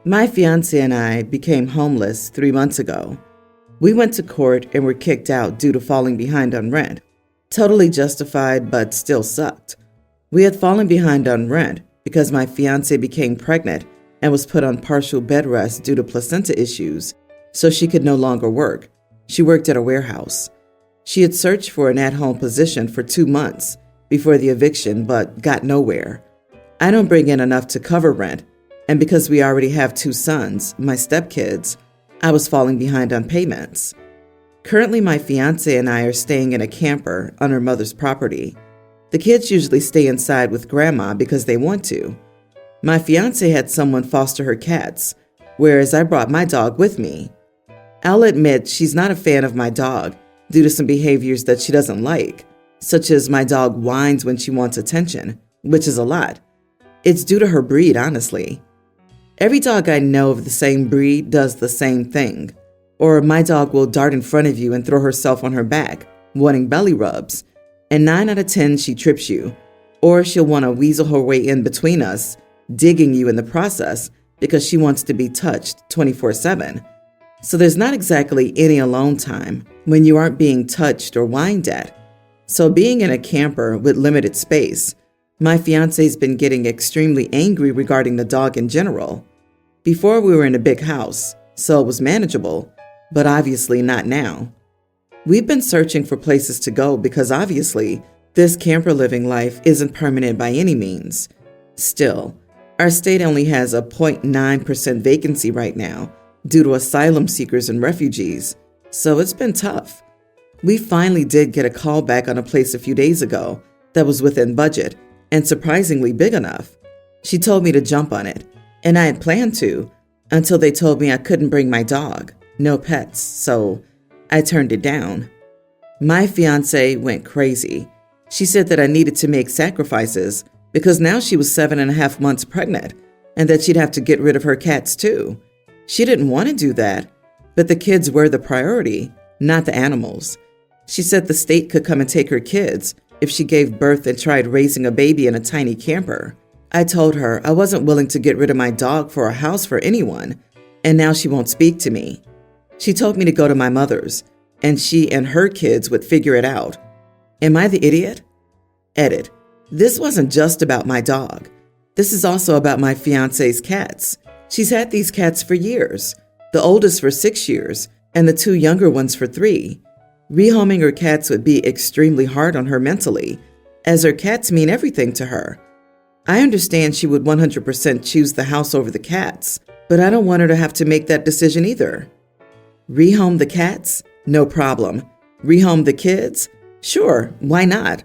My fiancé and I became homeless 3 months ago. We went to court and were kicked out due to falling behind on rent. Totally justified, but still sucked. We had fallen behind on rent because my fiancé became pregnant and was put on partial bed rest due to placenta issues, so she could no longer work. She worked at a warehouse. She had searched for an at-home position for 2 months before the eviction, but got nowhere. I don't bring in enough to cover rent, and because we already have 2 sons, my stepkids, I was falling behind on payments. Currently, my fiancé and I are staying in a camper on her mother's property. The kids usually stay inside with grandma because they want to. My fiancé had someone foster her cats, whereas I brought my dog with me. I'll admit she's not a fan of my dog due to some behaviors that she doesn't like, such as my dog whines when she wants attention, which is a lot. It's due to her breed, honestly. Every dog I know of the same breed does the same thing. Or my dog will dart in front of you and throw herself on her back, wanting belly rubs, and 9 out of 10 she trips you. Or she'll want to weasel her way in between us, digging you in the process because she wants to be touched 24/7. So there's not exactly any alone time when you aren't being touched or whined at. So being in a camper with limited space, my fiance's been getting extremely angry regarding the dog in general. Before we were in a big house, so it was manageable, but obviously not now. We've been searching for places to go because obviously this camper living life isn't permanent by any means. Still, our state only has a 0.9% vacancy right now due to asylum seekers and refugees, so it's been tough. We finally did get a call back on a place a few days ago that was within budget and surprisingly big enough. She told me to jump on it, and I had planned to, until they told me I couldn't bring my dog, no pets, so I turned it down. My fiancé went crazy. She said that I needed to make sacrifices because now she was 7.5 months pregnant and that she'd have to get rid of her cats too. She didn't want to do that, but the kids were the priority, not the animals. She said the state could come and take her kids if she gave birth and tried raising a baby in a tiny camper. I told her I wasn't willing to get rid of my dog for a house for anyone, and now she won't speak to me. She told me to go to my mother's, and she and her kids would figure it out. Am I the idiot? Edit. This wasn't just about my dog. This is also about my fiancé's cats. She's had these cats for years, the oldest for 6 years, and the 2 younger ones for 3. Rehoming her cats would be extremely hard on her mentally, as her cats mean everything to her. I understand she would 100% choose the house over the cats, but I don't want her to have to make that decision either. Rehome the cats? No problem. Rehome the kids? Sure, why not?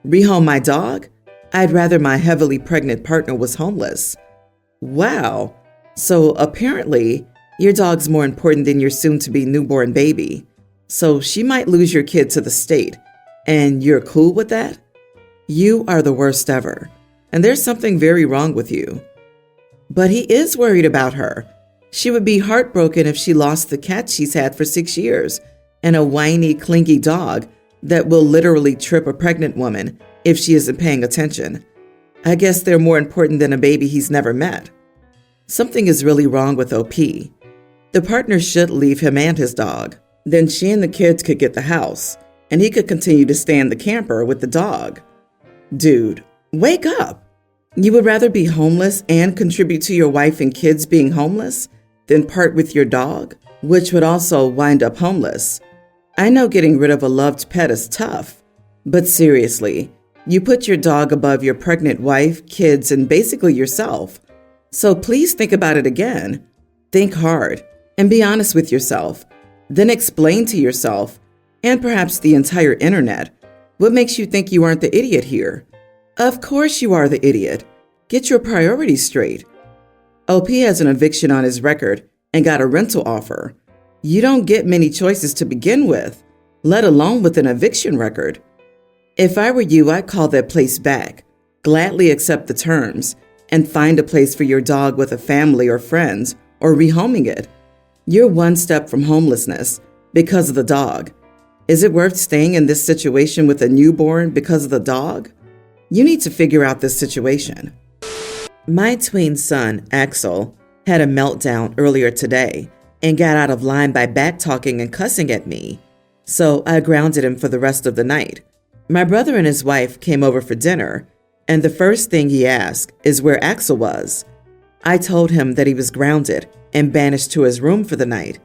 Rehome my dog? I'd rather my heavily pregnant partner was homeless. Wow. So apparently, your dog's more important than your soon-to-be newborn baby. So she might lose your kid to the state, and you're cool with that? You are the worst ever, and there's something very wrong with you. But he is worried about her. She would be heartbroken if she lost the cat she's had for 6 years and a whiny, clingy dog that will literally trip a pregnant woman if she isn't paying attention. I guess they're more important than a baby he's never met. Something is really wrong with OP. The partner should leave him and his dog. Then she and the kids could get the house, and he could continue to stay in the camper with the dog. Dude, wake up! You would rather be homeless and contribute to your wife and kids being homeless than part with your dog, which would also wind up homeless. I know getting rid of a loved pet is tough, but seriously, you put your dog above your pregnant wife, kids, and basically yourself. So please think about it again. Think hard and be honest with yourself. Then explain to yourself, and perhaps the entire internet, what makes you think you aren't the idiot here. Of course you are the idiot. Get your priorities straight. OP has an eviction on his record and got a rental offer. You don't get many choices to begin with, let alone with an eviction record. If I were you, I'd call that place back, gladly accept the terms, and find a place for your dog with a family or friends, or rehoming it. You're one step from homelessness because of the dog. Is it worth staying in this situation with a newborn because of the dog? You need to figure out this situation. My tween son, Axel, had a meltdown earlier today and got out of line by back-talking and cussing at me, so I grounded him for the rest of the night. My brother and his wife came over for dinner, and the first thing he asked is where Axel was. I told him that he was grounded and banished to his room for the night.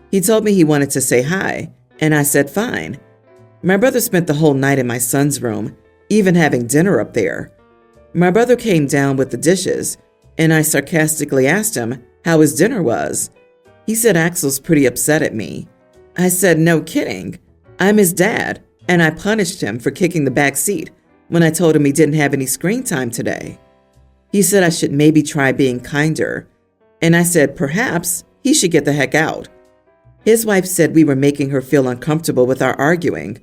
He told me he wanted to say hi, and I said fine. My brother spent the whole night in my son's room, even having dinner up there. My brother came down with the dishes, and I sarcastically asked him how his dinner was. He said Axel's pretty upset at me. I said, no kidding. I'm his dad, and I punished him for kicking the back seat when I told him he didn't have any screen time today. He said I should maybe try being kinder, and I said perhaps he should get the heck out. His wife said we were making her feel uncomfortable with our arguing.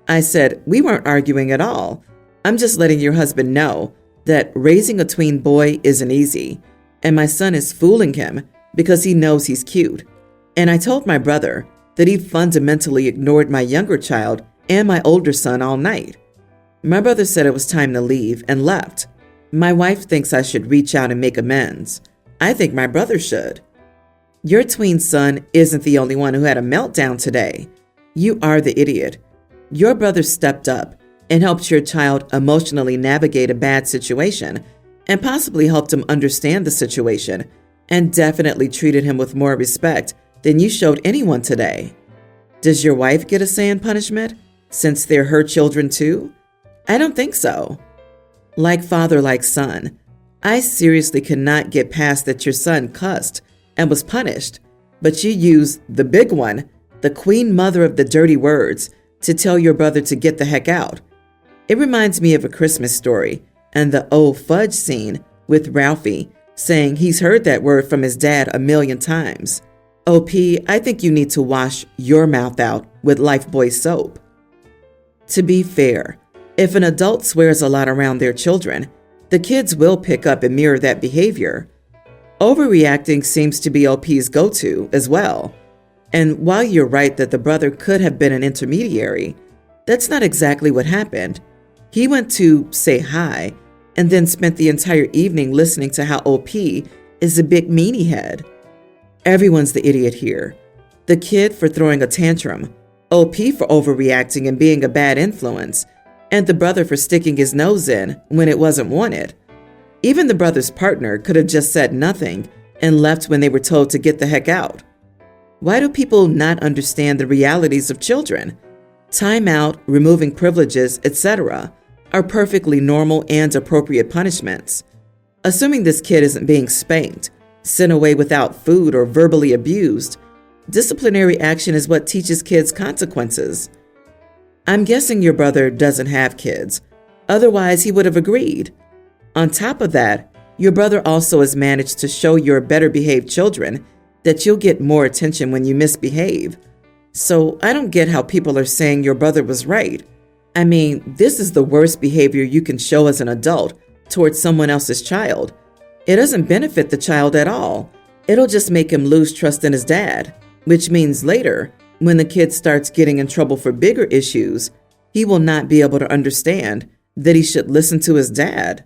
I said, we weren't arguing at all. I'm just letting your husband know that raising a tween boy isn't easy, and my son is fooling him because he knows he's cute. And I told my brother that he fundamentally ignored my younger child and my older son all night. My brother said it was time to leave and left. My wife thinks I should reach out and make amends. I think my brother should. Your tween son isn't the only one who had a meltdown today. You are the idiot. Your brother stepped up and helped your child emotionally navigate a bad situation and possibly helped him understand the situation and definitely treated him with more respect than you showed anyone today. Does your wife get a say in punishment since they're her children too? I don't think so. Like father, like son, I seriously cannot get past that your son cussed and was punished, but you used the big one, the queen mother of the dirty words, to tell your brother to get the heck out. It reminds me of A Christmas Story and the old fudge scene with Ralphie saying he's heard that word from his dad 1,000,000 times. OP, I think you need to wash your mouth out with Lifebuoy soap. To be fair, if an adult swears a lot around their children, the kids will pick up and mirror that behavior. Overreacting seems to be OP's go-to as well. And while you're right that the brother could have been an intermediary, that's not exactly what happened. He went to say hi and then spent the entire evening listening to how OP is a big meanie head. Everyone's the idiot here. The kid for throwing a tantrum, OP for overreacting and being a bad influence, and the brother for sticking his nose in when it wasn't wanted. Even the brother's partner could have just said nothing and left when they were told to get the heck out. Why do people not understand the realities of children? Time out, removing privileges, etc. are perfectly normal and appropriate punishments. Assuming this kid isn't being spanked, sent away without food, or verbally abused, disciplinary action is what teaches kids consequences. I'm guessing your brother doesn't have kids. Otherwise, he would have agreed. On top of that, your brother also has managed to show your better behaved children that you'll get more attention when you misbehave. So I don't get how people are saying your brother was right. I mean, this is the worst behavior you can show as an adult towards someone else's child. It doesn't benefit the child at all. It'll just make him lose trust in his dad, which means later, when the kid starts getting in trouble for bigger issues, he will not be able to understand that he should listen to his dad.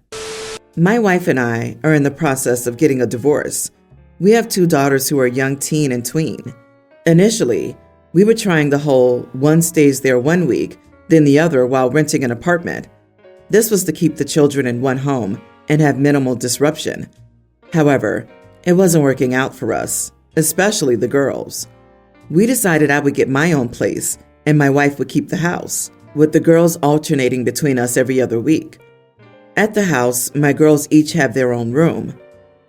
My wife and I are in the process of getting a divorce. We have 2 daughters who are young teen and tween. Initially, we were trying the whole one stays there 1 week, then the other while renting an apartment. This was to keep the children in one home and have minimal disruption. However, it wasn't working out for us, especially the girls. We decided I would get my own place and my wife would keep the house, with the girls alternating between us every other week. At the house, my girls each have their own room.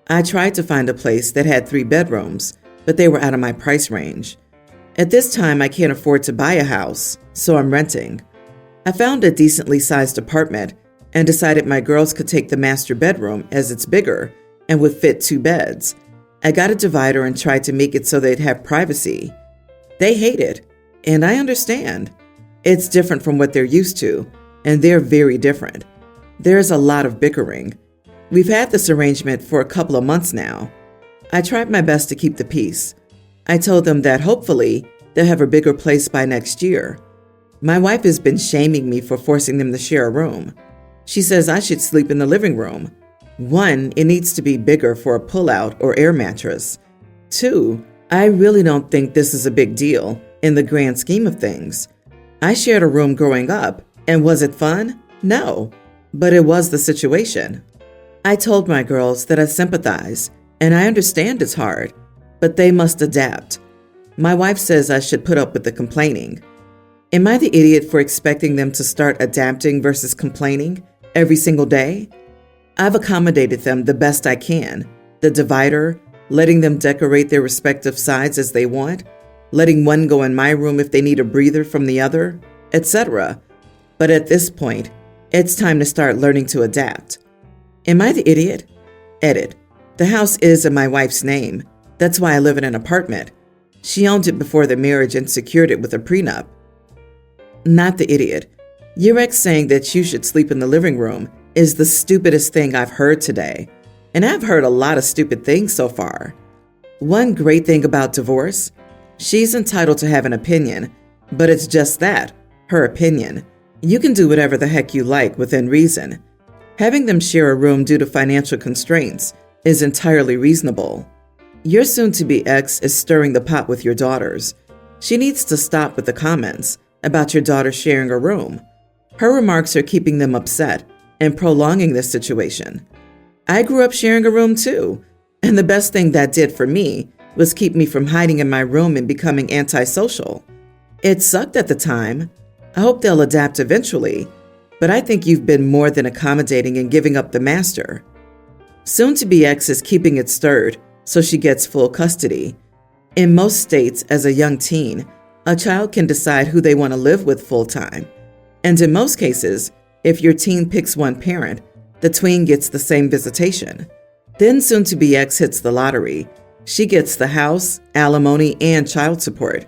I tried to find a place that had 3 bedrooms, but they were out of my price range. At this time, I can't afford to buy a house, so I'm renting. I found a decently sized apartment and decided my girls could take the master bedroom as it's bigger and would fit 2 beds. I got a divider and tried to make it so they'd have privacy. They hate it, and I understand. It's different from what they're used to, and they're very different. There's a lot of bickering. We've had this arrangement for a couple of months now. I tried my best to keep the peace. I told them that hopefully they'll have a bigger place by next year. My wife has been shaming me for forcing them to share a room. She says I should sleep in the living room. 1, it needs to be bigger for a pull-out or air mattress. 2, I really don't think this is a big deal in the grand scheme of things. I shared a room growing up, and was it fun? No, but it was the situation. I told my girls that I sympathize, and I understand it's hard, but they must adapt. My wife says I should put up with the complaining. Am I the idiot for expecting them to start adapting versus complaining every single day? I've accommodated them the best I can. The divider, letting them decorate their respective sides as they want, letting one go in my room if they need a breather from the other, etc. But at this point, it's time to start learning to adapt. Am I the idiot? Edit. The house is in my wife's name. That's why I live in an apartment. She owned it before the marriage and secured it with a prenup. Not the idiot. Your ex saying that you should sleep in the living room is the stupidest thing I've heard today. And I've heard a lot of stupid things so far. One great thing about divorce, she's entitled to have an opinion, but it's just that, her opinion. You can do whatever the heck you like within reason. Having them share a room due to financial constraints is entirely reasonable. Your soon-to-be ex is stirring the pot with your daughters. She needs to stop with the comments about your daughter sharing a room. Her remarks are keeping them upset and prolonging this situation. I grew up sharing a room too, and the best thing that did for me was keep me from hiding in my room and becoming antisocial. It sucked at the time. I hope they'll adapt eventually, but I think you've been more than accommodating and giving up the master. Soon-to-be ex is keeping it stirred so she gets full custody. In most states, as a young teen, a child can decide who they want to live with full-time. And in most cases, if your teen picks one parent, the tween gets the same visitation. Then soon-to-be ex hits the lottery. She gets the house, alimony, and child support.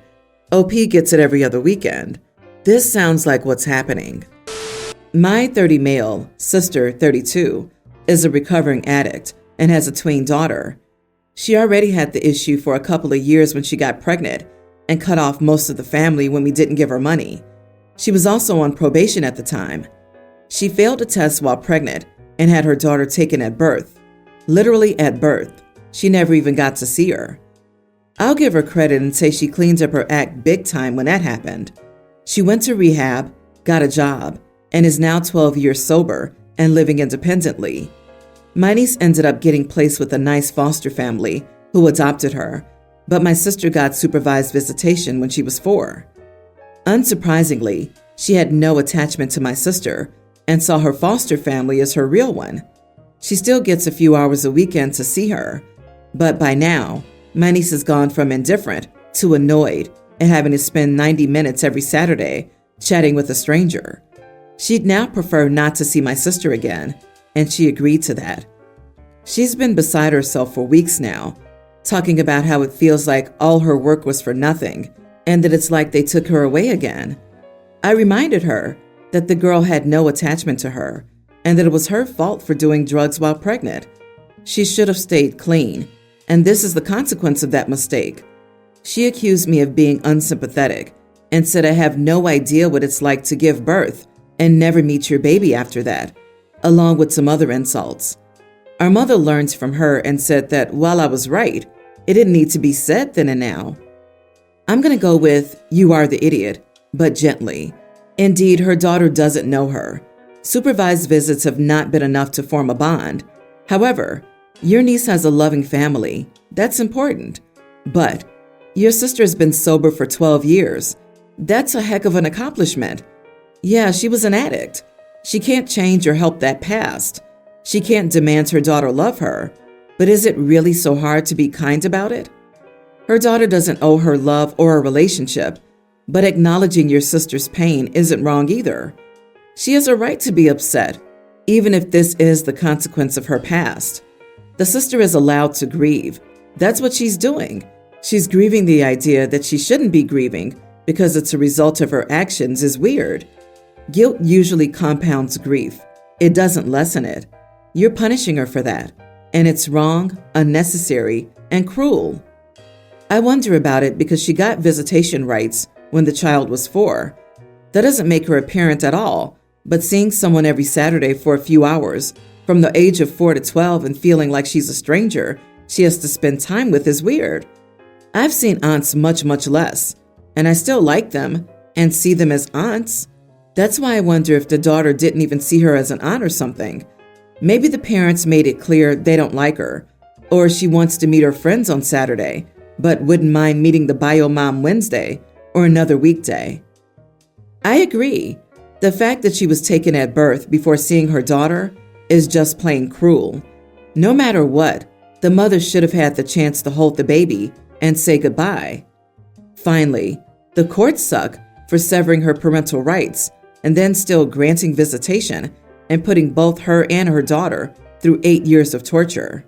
OP gets it every other weekend. This sounds like what's happening. My 30 male, sister 32, is a recovering addict and has a tween daughter. She already had the issue for a couple of years when she got pregnant and cut off most of the family when we didn't give her money. She was also on probation at the time. She failed a test while pregnant and had her daughter taken at birth. Literally at birth. She never even got to see her. I'll give her credit and say she cleaned up her act big time when that happened. She went to rehab, got a job, and is now 12 years sober and living independently. My niece ended up getting placed with a nice foster family who adopted her, but my sister got supervised visitation when she was 4. Unsurprisingly, she had no attachment to my sister and saw her foster family as her real one. She still gets a few hours a weekend to see her, but by now, my niece has gone from indifferent to annoyed and having to spend 90 minutes every Saturday chatting with a stranger. She'd now prefer not to see my sister again, and she agreed to that. She's been beside herself for weeks now, talking about how it feels like all her work was for nothing and that it's like they took her away again. I reminded her that the girl had no attachment to her and that it was her fault for doing drugs while pregnant. She should have stayed clean, and this is the consequence of that mistake. She accused me of being unsympathetic and said I have no idea what it's like to give birth and never meet your baby after that, along with some other insults. Our mother learned from her and said that while I was right, it didn't need to be said then and now. I'm going to go with, you are the idiot, but gently. Indeed, her daughter doesn't know her. Supervised visits have not been enough to form a bond. However, your niece has a loving family. That's important. But your sister has been sober for 12 years. That's a heck of an accomplishment. Yeah, she was an addict. She can't change or help that past. She can't demand her daughter love her. But is it really so hard to be kind about it? Her daughter doesn't owe her love or a relationship, but acknowledging your sister's pain isn't wrong either. She has a right to be upset, even if this is the consequence of her past. The sister is allowed to grieve. That's what she's doing. She's grieving the idea that she shouldn't be grieving because it's a result of her actions is weird. Guilt usually compounds grief. It doesn't lessen it. You're punishing her for that, and it's wrong, unnecessary, and cruel. I wonder about it because she got visitation rights when the child was 4. That doesn't make her a parent at all, but seeing someone every Saturday for a few hours from the age of 4 to 12 and feeling like she's a stranger she has to spend time with is weird. I've seen aunts much, much less, and I still like them and see them as aunts. That's why I wonder if the daughter didn't even see her as an aunt or something. Maybe the parents made it clear they don't like her, or she wants to meet her friends on Saturday, but wouldn't mind meeting the bio mom Wednesday or another weekday. I agree. The fact that she was taken at birth before seeing her daughter is just plain cruel. No matter what, the mother should have had the chance to hold the baby and say goodbye. Finally, the courts suck for severing her parental rights and then still granting visitation and putting both her and her daughter through 8 years of torture.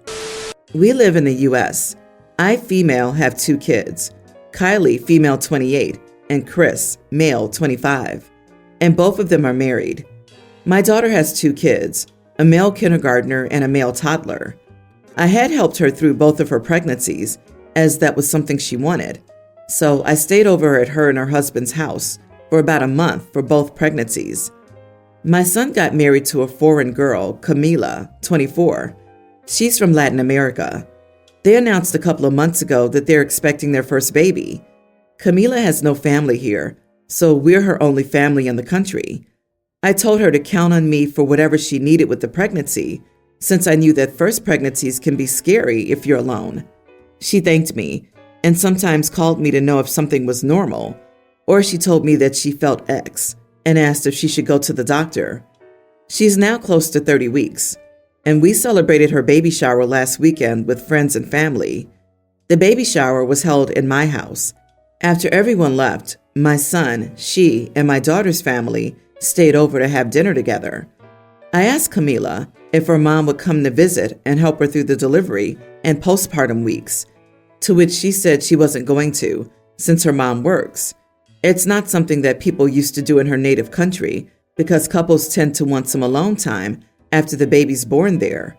We live in the U.S. I, female, have 2 kids, Kylie, female 28, and Chris, male 25, and both of them are married. My daughter has 2 kids, a male kindergartner and a male toddler. I had helped her through both of her pregnancies, as that was something she wanted. So I stayed over at her and her husband's house for about a month for both pregnancies. My son got married to a foreign girl, Camila, 24. She's from Latin America. They announced a couple of months ago that they're expecting their first baby. Camila has no family here, so we're her only family in the country. I told her to count on me for whatever she needed with the pregnancy, since I knew that first pregnancies can be scary if you're alone. She thanked me and sometimes called me to know if something was normal, or she told me that she felt X and asked if she should go to the doctor. She's now close to 30 weeks, and we celebrated her baby shower last weekend with friends and family. The baby shower was held in my house. After everyone left, my son, she, and my daughter's family stayed over to have dinner together. I asked Camila if her mom would come to visit and help her through the delivery and postpartum weeks, to which she said she wasn't going to, since her mom works. It's not something that people used to do in her native country because couples tend to want some alone time after the baby's born there.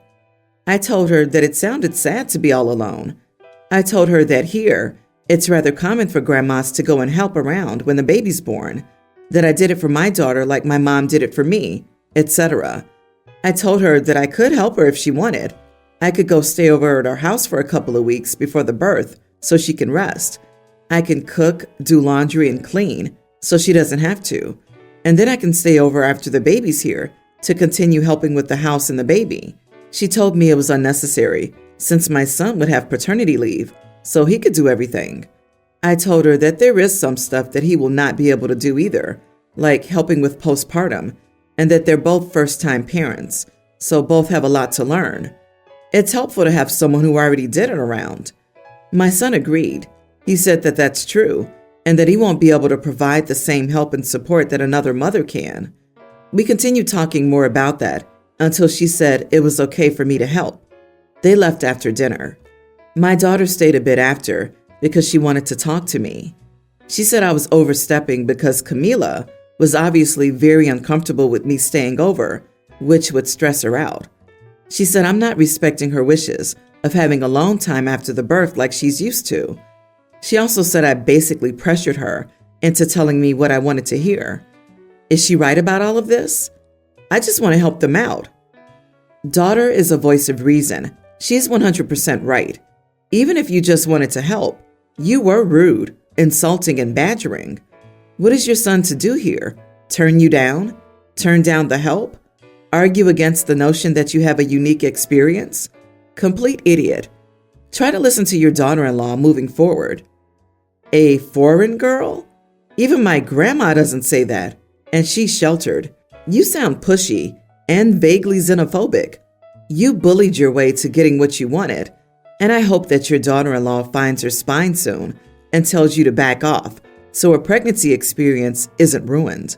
I told her that it sounded sad to be all alone. I told her that here, it's rather common for grandmas to go and help around when the baby's born, that I did it for my daughter like my mom did it for me, etc. I told her that I could help her if she wanted. I could go stay over at our house for a couple of weeks before the birth so she can rest. I can cook, do laundry, and clean so she doesn't have to. And then I can stay over after the baby's here to continue helping with the house and the baby. She told me it was unnecessary since my son would have paternity leave, so he could do everything. I told her that there is some stuff that he will not be able to do either, like helping with postpartum, and that they're both first-time parents, so both have a lot to learn. It's helpful to have someone who already did it around. My son agreed. He said that that's true, and that he won't be able to provide the same help and support that another mother can. We continued talking more about that until she said it was okay for me to help. They left after dinner. My daughter stayed a bit after because she wanted to talk to me. She said I was overstepping because Camila was obviously very uncomfortable with me staying over, which would stress her out. She said I'm not respecting her wishes of having alone time after the birth like she's used to. She also said I basically pressured her into telling me what I wanted to hear. Is she right about all of this? I just want to help them out. Daughter is a voice of reason. She's 100% right. Even if you just wanted to help, you were rude, insulting, and badgering. What is your son to do here? Turn you down? Turn down the help? Argue against the notion that you have a unique experience? Complete idiot. Try to listen to your daughter-in-law moving forward. A foreign girl? Even my grandma doesn't say that, and she's sheltered. You sound pushy and vaguely xenophobic. You bullied your way to getting what you wanted, and I hope that your daughter-in-law finds her spine soon and tells you to back off so her pregnancy experience isn't ruined.